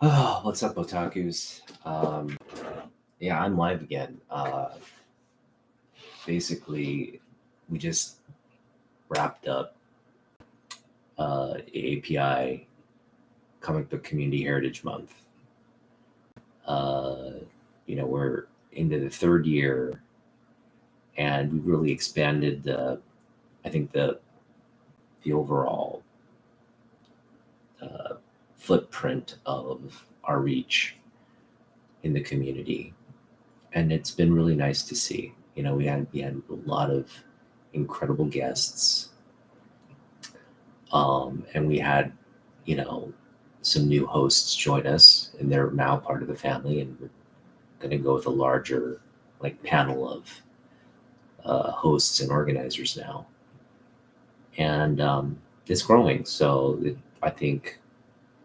Oh, what's up, otakus? Yeah, I'm live again. Basically, we just wrapped up API Comic Book Community Heritage Month. Uh, we're into the third year, and we've really expanded I think the overall uh, footprint of our reach in the community, and it's been really nice to see. We had a lot of incredible guests, and we had you know some new hosts join us, and they're now part of the family, and we're going to go with a larger panel of hosts and organizers now, and it's growing. I think,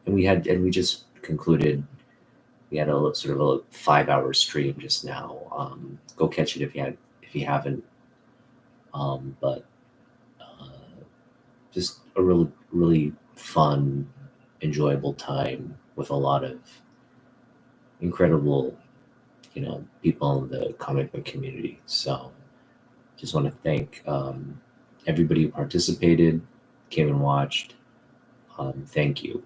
and we just concluded. We had a sort of a 5-hour stream just now. Go catch it if you haven't. But just a really fun, enjoyable time with a lot of incredible, people in the comic book community. So just want to thank everybody who participated, came and watched. Thank you.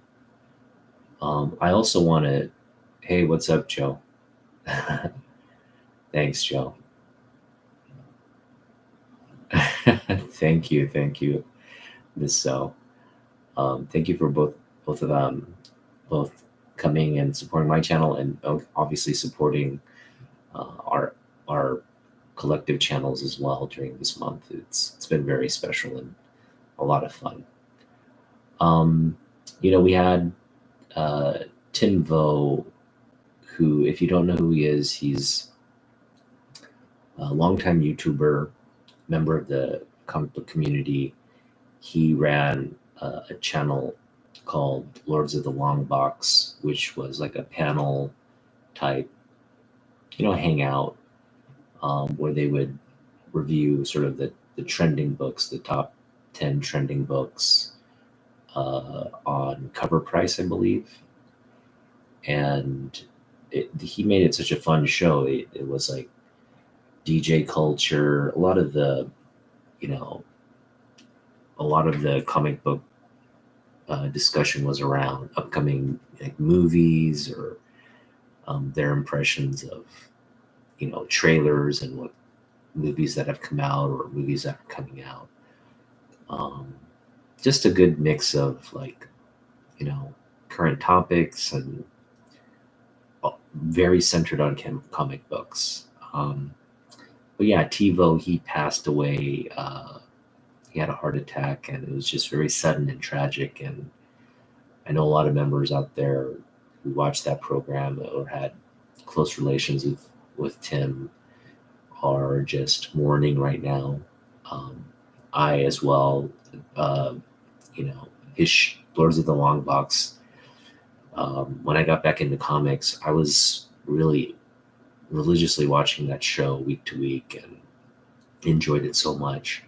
I also want to, hey, what's up, Joe? Thanks, Joe. Thank you, Miss So. Thank you for both of them, both coming and supporting my channel, and obviously supporting our collective channels as well during this month. It's been very special and a lot of fun. We had Tim Vo, who, if you don't know who he is, he's a longtime YouTuber, member of the comic book community. He ran a channel called Lords of the Long Box, which was like a panel type, hangout, where they would review sort of the trending books, the top 10 trending books on cover price, I believe. And he made it such a fun show. It was like DJ culture, a lot of the comic book discussion was around upcoming movies, or their impressions of trailers and what movies that have come out or movies that are coming out. Just a good mix of current topics and very centered on comic books. But yeah, TiVo, he passed away. He had a heart attack, and it was just very sudden and tragic. And I know a lot of members out there who watched that program or had close relations with Tim are just mourning right now. I as well, his Lords of the Long Box. When I got back into comics, I was really religiously watching that show week to week and enjoyed it so much.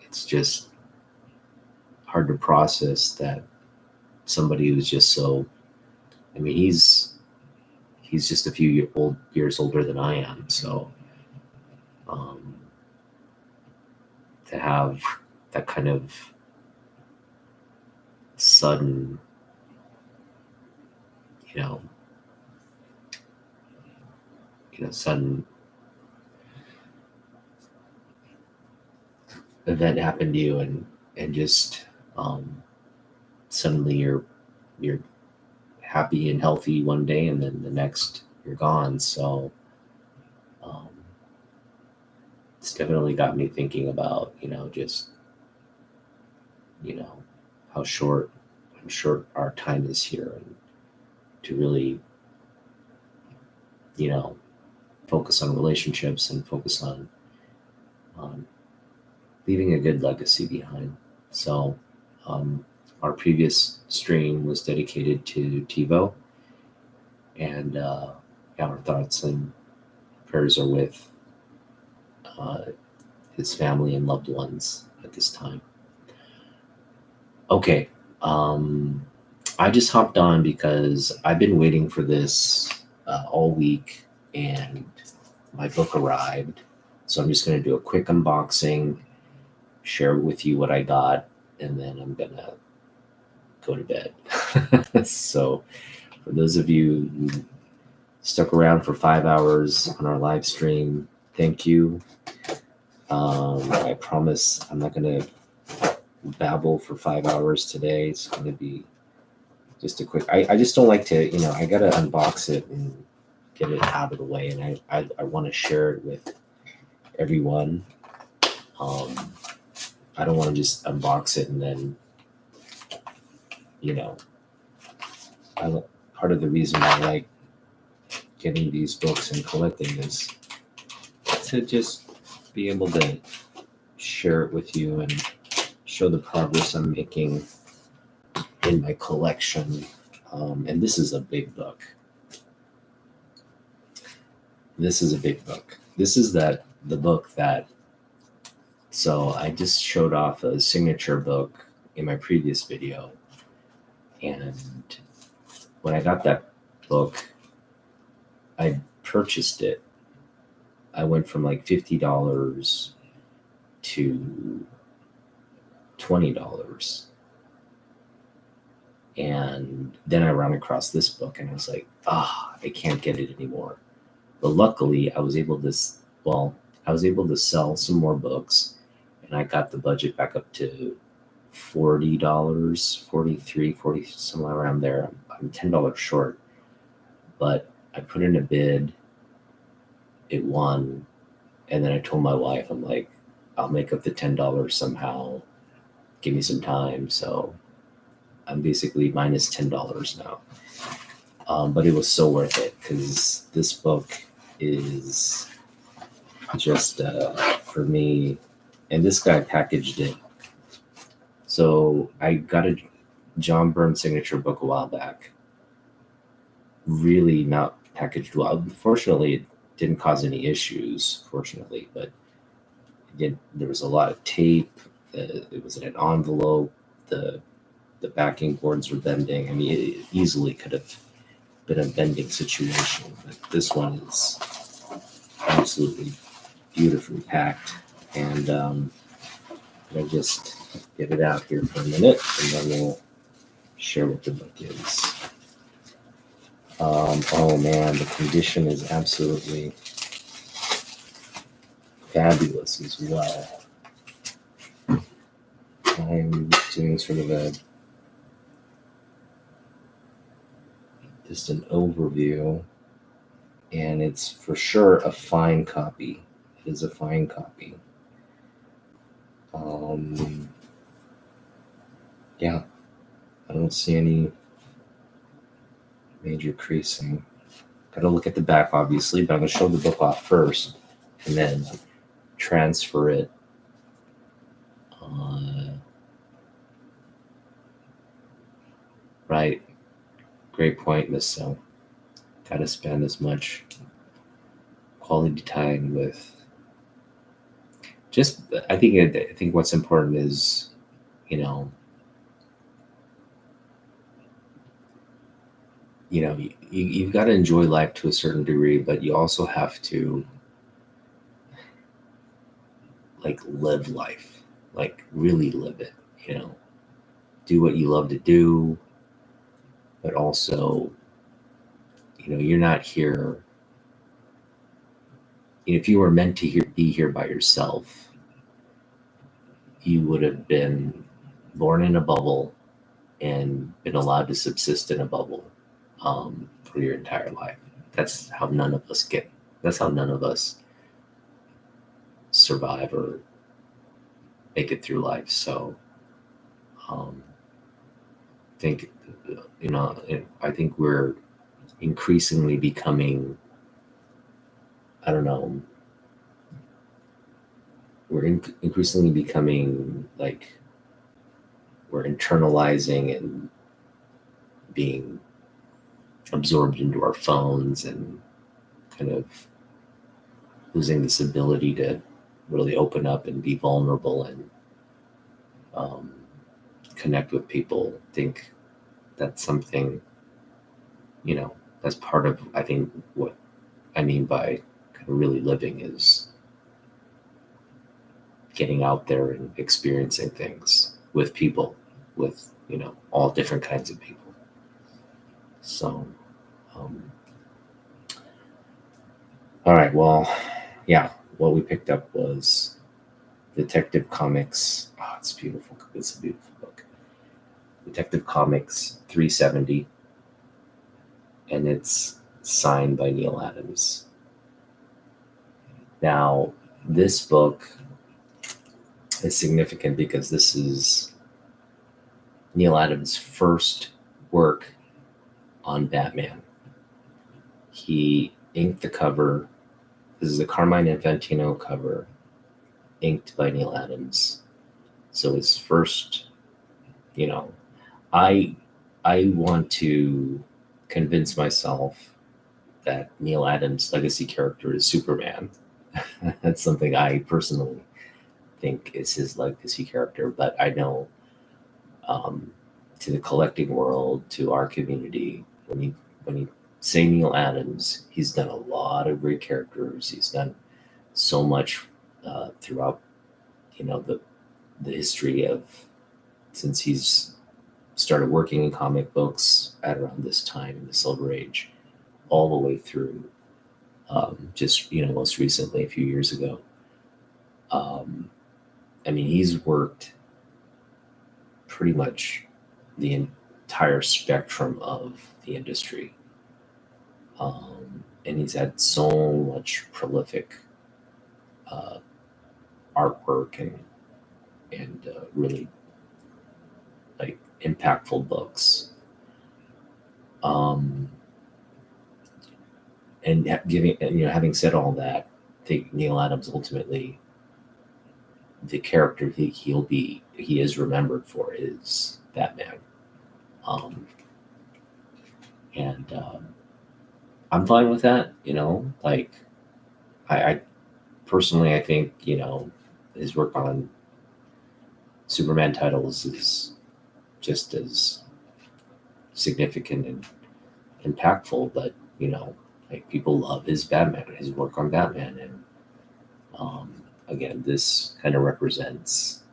It's just hard to process that somebody who's just so. I mean, he's just a few years older than I am, so to have that kind of sudden, sudden event happen to you, and just suddenly you're happy and healthy one day, and then the next you're gone. So it's definitely got me thinking about just how short our time is here, and to really focus on relationships and focus on leaving a good legacy behind. So our previous stream was dedicated to TiVo, and our thoughts and prayers are with his family and loved ones at this time. Okay. I just hopped on because I've been waiting for this all week, and my book arrived. So I'm just going to do a quick unboxing, share with you what I got, and then I'm going to go to bed. So for those of you who stuck around for 5 hours on our live stream, thank you. I promise I'm not going to babble for 5 hours today. It's going to be just a quick, I just don't like to, I got to unbox it and get it out of the way. And I want to share it with everyone. I don't want to just unbox it and then, part of the reason I like getting these books and collecting is to just be able to share it with you and show the progress I'm making in my collection. And this is a big book. This is the book that, so I just showed off a signature book in my previous video. And when I got that book, I purchased it. I went from like $50 to $20. And then I ran across this book and I was like, I can't get it anymore. But luckily I was able to sell some more books, and I got the budget back up to $40, 43, 40, somewhere around there. I'm $10 short, but I put in a bid, it won. And then I told my wife, I'm like, I'll make up the $10 somehow. Give me some time. So I'm basically minus $10 now. But it was so worth it because this book is just for me. And this guy packaged it. So I got a John Byrne signature book a while back. Really not packaged well. Fortunately, it didn't cause any issues, fortunately, but there was a lot of tape. It was in an envelope. The backing boards were bending. I mean, it easily could have been a bending situation, but this one is absolutely beautifully packed. And I'll just get it out here for a minute, and then we'll share what the book is. Oh man, the condition is absolutely fabulous as well. I'm doing sort of just an overview, and it's for sure a fine copy. It is a fine copy. Yeah, I don't see any major creasing. Got to look at the back, obviously, but I'm going to show the book off first and then transfer it. Right. Great point, Miss So. Got to spend as much quality time with. I think what's important is, you've got to enjoy life to a certain degree, but you also have to live life, really live it, do what you love to do, but also, you're not here. If you were meant to be here by yourself, you would have been born in a bubble and been allowed to subsist in a bubble for your entire life. That's how none of us survive or make it through life. So I think we're increasingly becoming, increasingly becoming we're internalizing and being absorbed into our phones and kind of losing this ability to really open up and be vulnerable and connect with people. Think that's something, that's part of, I think, what I mean by kind of really living is getting out there and experiencing things with people, with, all different kinds of people. So, um, all right, well, yeah, what we picked up was Detective Comics. Oh, it's beautiful. It's a beautiful book. Detective Comics 370, and it's signed by Neil Adams. Now, this book is significant because this is Neil Adams' first work on Batman. He inked the cover. This is a Carmine Infantino cover, inked by Neil Adams. So his first, you know, I I want to convince myself that Neil Adams' legacy character is Superman. That's something I personally think is his legacy character, but I know, um, to the collecting world, to our community, when you say Neil Adams, he's done a lot of great characters. He's done so much throughout, the history of, since he's started working in comic books at around this time in the Silver Age, all the way through, just most recently a few years ago. Um, I mean, he's worked pretty much the entire spectrum of the industry, and he's had so much prolific uh, artwork and really like impactful books. Um, having said all that, I think Neil Adams ultimately, the character he is remembered for is Batman. Um, and I'm fine with that. Like I personally, I think, his work on Superman titles is just as significant and impactful, but like people love his work on Batman, and again, this kind of represents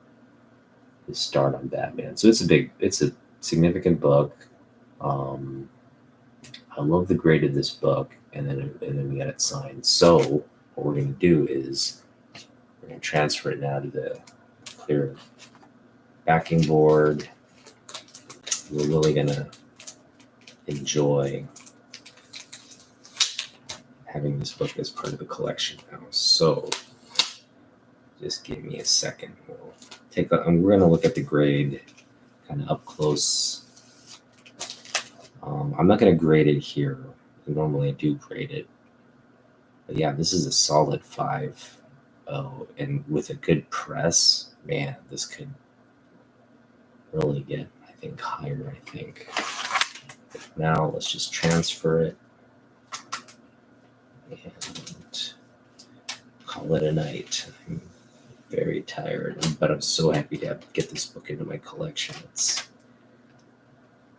his start on Batman. So it's a significant book. Um, I love the grade of this book, and then we got it signed. So what we're going to do is we're going to transfer it now to the clear backing board. We're really going to enjoy having this book as part of the collection now. So just give me a second. We're going to look at the grade kind of up close. I'm not going to grade it here. Normally I do grade it. But yeah, this is a solid 5.0. And with a good press, man, this could really get, I think, higher, I think. Now let's just transfer it and call it a night. I'm very tired, but I'm so happy to get this book into my collection. It's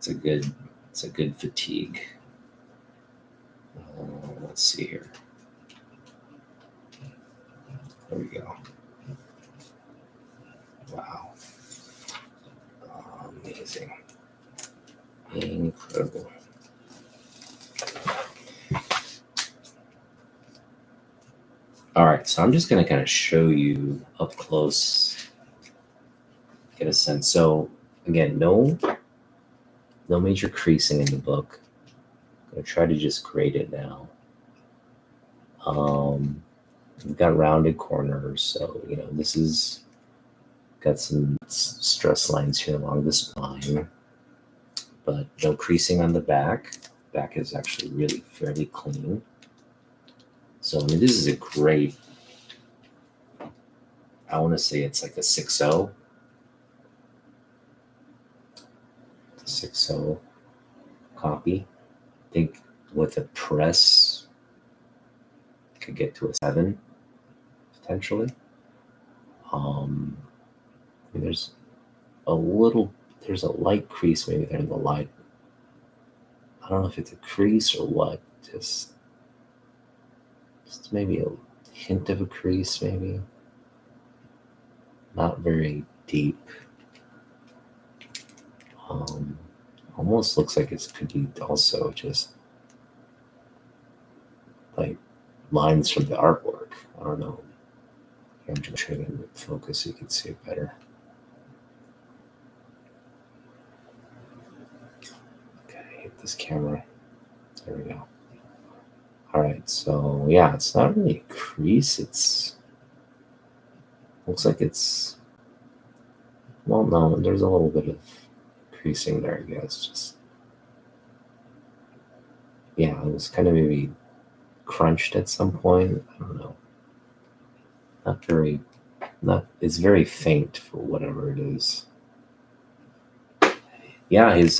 a good fatigue. Let's see here. There we go. Wow. Amazing. Incredible. All right, so I'm just going to kind of show you up close, get a sense. So again, no major creasing in the book. I'm going to try to just grade it now. We've got rounded corners, so this is got some stress lines here along the spine, but no creasing on the back. Back is actually really fairly clean. So this is a great, I want to say it's like a 6.0. 6.0 copy. I think with a press, could get to a 7 potentially. There's a little, there's a light crease maybe there in the light. I don't know if it's a crease or what, just maybe a hint of a crease, maybe. Not very deep. Almost looks like it could be also just like lines from the artwork. I don't know. I'm just trying to focus so you can see it better. Okay, hit this camera. There we go. All right, so yeah, it's not really a crease. It's looks like it's, well, no, there's a little bit of creasing there, I guess. Just, yeah, it was kind of maybe crunched at some point. I don't know. Not very, not, it's very faint for whatever it is. Yeah, his,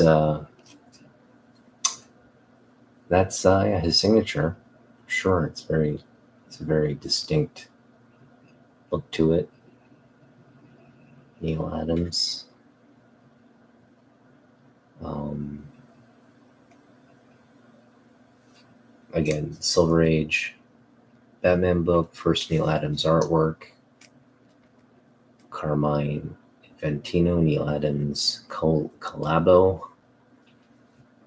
that's, yeah, his signature. Sure, it's a very distinct look to it. Neil Adams. Again, Silver Age, Batman book, first Neil Adams artwork, Carmine Infantino, Neil Adams collabo,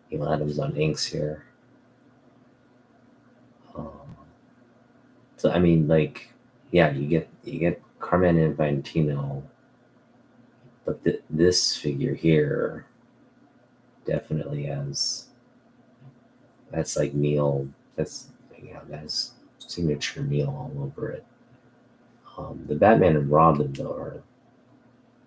Neil Adams on inks here. So I mean, like, yeah, you get Carmine Infantino, but this figure here definitely has, that's like Neil. That's, yeah, that's signature Neil all over it. The Batman and Robin though are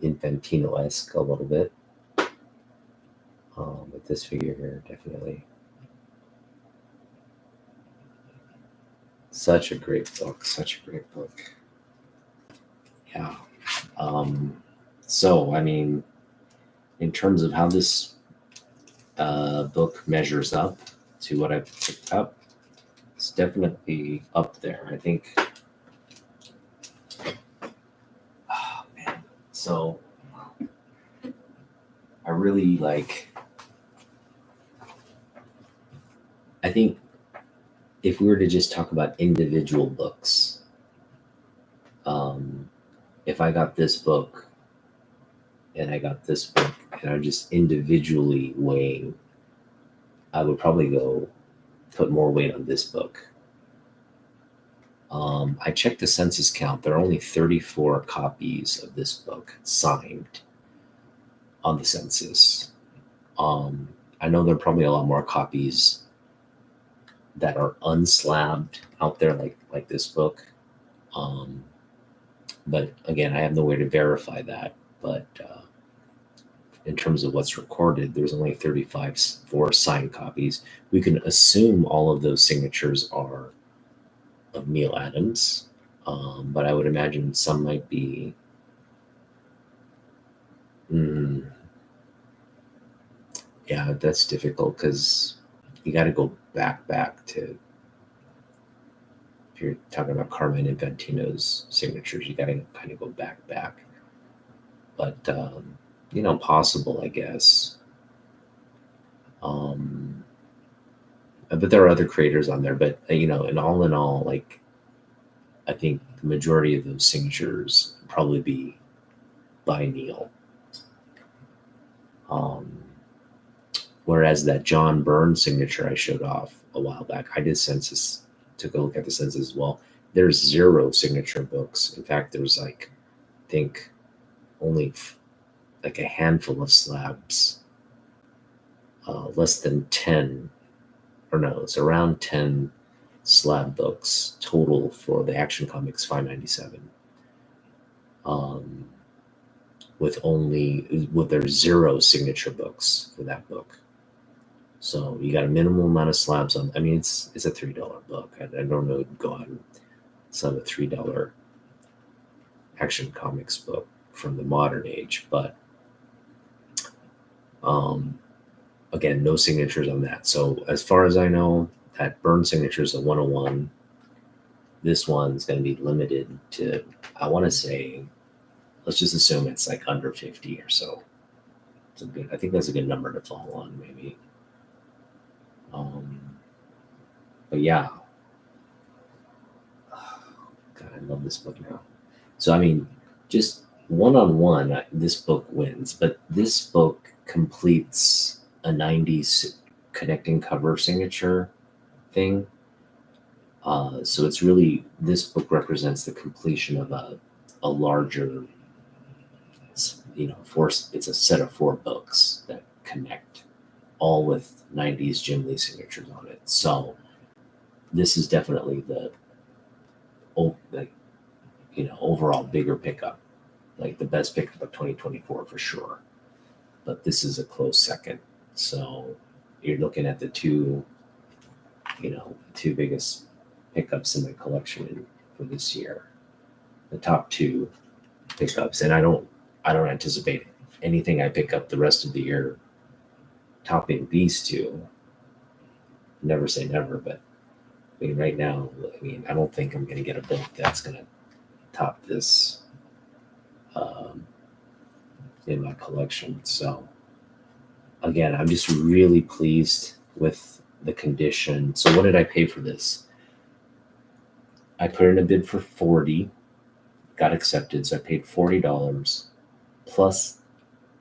Infantino-esque a little bit. But this figure here definitely such a great book. Such a great book. Yeah. So I mean, in terms of how this book measures up to what I've picked up, it's definitely up there. I think. Oh man. So I really like. I think if we were to just talk about individual books, if I got this book and I got this book and I'm just individually weighing, I would probably go put more weight on this book. I checked the census count. There are only 34 copies of this book signed on the census. I know there are probably a lot more copies that are unslabbed out there, like this book. But again, I have no way to verify that. But in terms of what's recorded, there's only 35 for signed copies. We can assume all of those signatures are of Neil Adams, but I would imagine some might be. Yeah, that's difficult because you got to go back to, if you're talking about Carmine Infantino's signatures, you got to kind of go back. But possible, I guess. But there are other creators on there. But and all in all, like, I think the majority of those signatures probably be by Neil. Whereas that John Byrne signature I showed off a while back, I did census, took a look at the census as well. There's 0 signature books. In fact, there's I think only like a handful of slabs, less than 10, or no, it's around 10 slab books total for the Action Comics 597. With their 0 signature books for that book. So you got a minimal amount of slabs on. I mean, it's a $3 book. I don't know, go out and sell a $3 Action Comics book from the modern age, but again, no signatures on that. So as far as I know, that Byrne signature is a 101. This one's going to be limited to, I want to say, let's just assume it's like under 50 or so. I think that's a good number to fall on, maybe. But yeah, God, I love this book now. So I mean, just one-on-one, this book wins. But this book completes a '90s connecting cover signature thing. So it's really, this book represents the completion of a larger, it's a set of 4 books that connect, all with '90s Jim Lee signatures on it. So this is definitely the overall bigger pickup, like the best pickup of 2024 for sure. But this is a close second. So you're looking at the two biggest pickups in the collection for this year. The top 2 pickups, and I don't anticipate anything I pick up the rest of the year topping these 2. Never say never, but I mean, right now, I don't think I'm going to get a book that's going to top this in my collection. So again, I'm just really pleased with the condition. So what did I pay for this? I put in a bid for 40, got accepted. So I paid $40 plus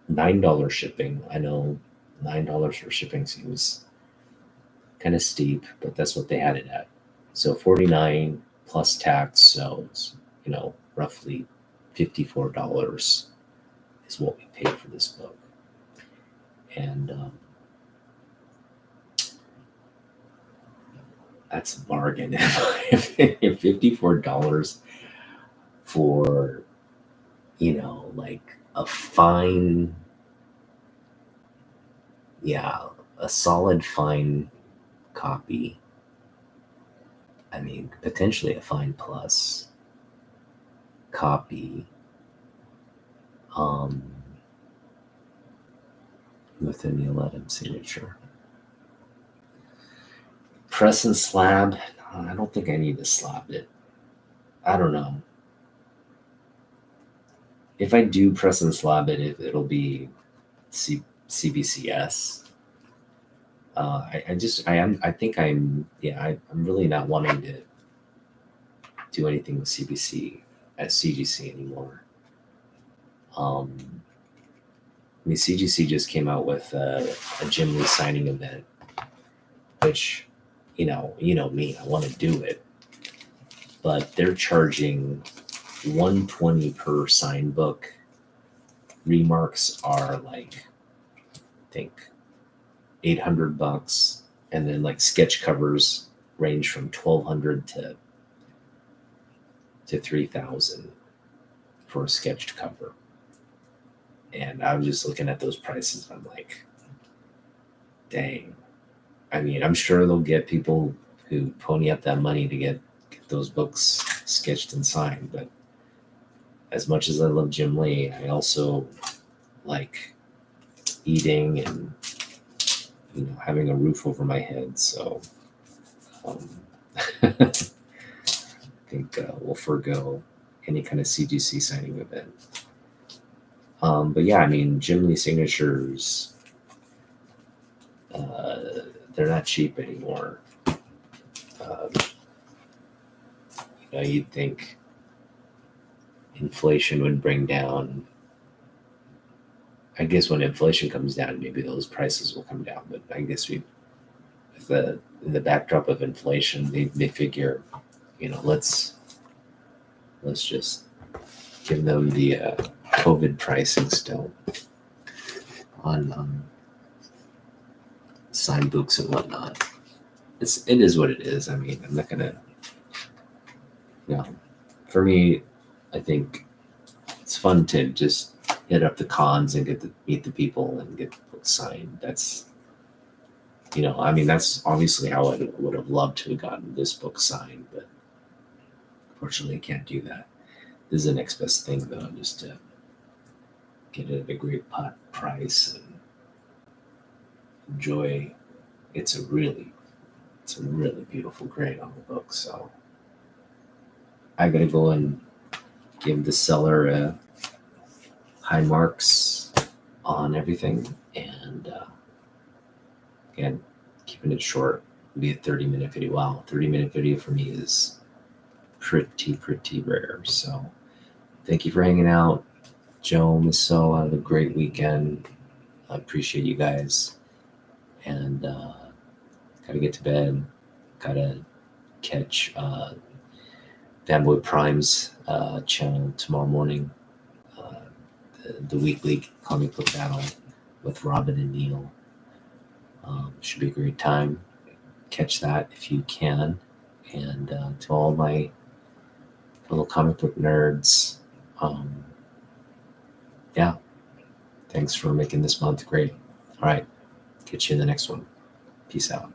$9 shipping. I know $9 for shipping seems kind of steep, but that's what they had it at. So 49 plus tax, so it's, roughly $54 is what we paid for this book. And that's a bargain. $54 for, like a fine, a solid fine copy. I mean, potentially a fine plus copy with a Neil Adams signature. Press and slab. I don't think I need to slab it. I don't know. If I do press and slab it, it'll be CBCS. I'm really not wanting to do anything with CBC at CGC anymore. CGC just came out with a Jim Lee signing event, which, you know me, I want to do it, but they're charging $120 per sign book. Remarks are like, I think, $800, and then like sketch covers range from $1,200 to $3,000 for a sketched cover. And I was just looking at those prices, and I'm like, dang. I mean, I'm sure they'll get people who pony up that money to get those books sketched and signed. But as much as I love Jim Lee, I also like eating and having a roof over my head. So I think we'll forego any kind of CGC signing event. But yeah, I mean, Jim Lee signatures, they're not cheap anymore. You'd think inflation would bring down. I guess when inflation comes down, maybe those prices will come down. But I guess in the backdrop of inflation, they figure, let's just give them the COVID pricing still on signed books and whatnot. It is what it is. I mean, I'm not gonna, for me, I think it's fun to just hit up the cons and get to meet the people and get the books signed. That's, that's obviously how I would have loved to have gotten this book signed, but unfortunately I can't do that. This is the next best thing, though, just to get it at a great price and enjoy. It's a really beautiful grade on the book. So I gotta go and give the seller high marks on everything, and again, keeping it short. It'll be a 30-minute video. Wow, 30-minute video for me is pretty rare. So thank you for hanging out. Joe, Miss So, have a great weekend. I appreciate you guys. And gotta get to bed. Gotta catch Fanboy Prime's channel tomorrow morning. The weekly comic book battle with Robin and Neil. Should be a great time. Catch that if you can. And to all my fellow comic book nerds, yeah, thanks for making this month great. All right, catch you in the next one. Peace out.